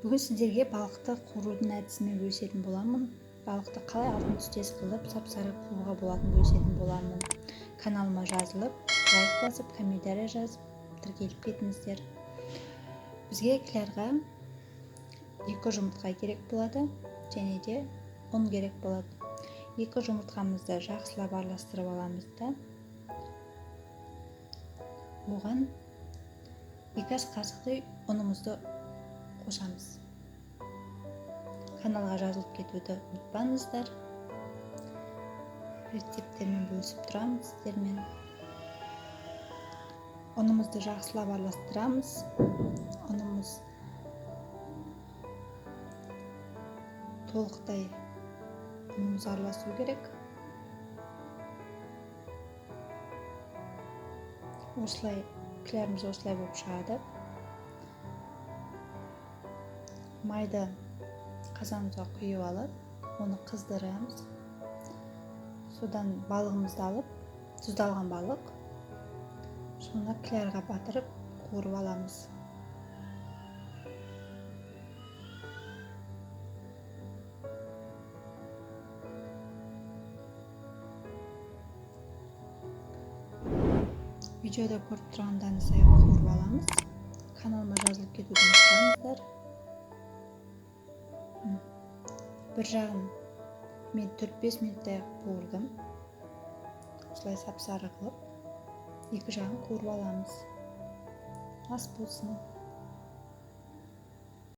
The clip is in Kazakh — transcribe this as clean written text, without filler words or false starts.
Бүгін сіздерге балықты қуырудың әдісімен бөлісетін боламын. Балықты қалай алтын түстес қылып сап-сары қууға болатынын бөлісетін боламын. Каналыма жазылып, лайк басып, комментарий жазып, тіркеліп кетіңіздер. Бізге кіларға 2 жұмыртқа керек болады, және де ұн керек болады. 2 жұмыртқамызды жақсылап араластырып аламыз да, оған 2 ас қасықтай ұнымызды қосамыз. Каналға жазылып кетуді ұмытпаңыздар. Рецепттермен бөлісіп тұрамыз сіздермен. Ұнымызды жақсылап араластырамыз. Ұнымыз толықтай араласу керек. Осылай кіләріміз осылай болып шығады. Майды қазанымызға құйып алып, оны қыздырамыз. Содан балығымызды алып, тұздалған балық, соны кіларға батырып қуырып аламыз. Видеода көріп тұрғандарыңыздай қуырып аламыз. Каналыма жазылып кетуді ұмытпаңыздар. Bir жағын мен 4-5 минуттай қуырдым. Осылай сап-сары қылып, екі жағын қуырып аламыз. Ас болсын.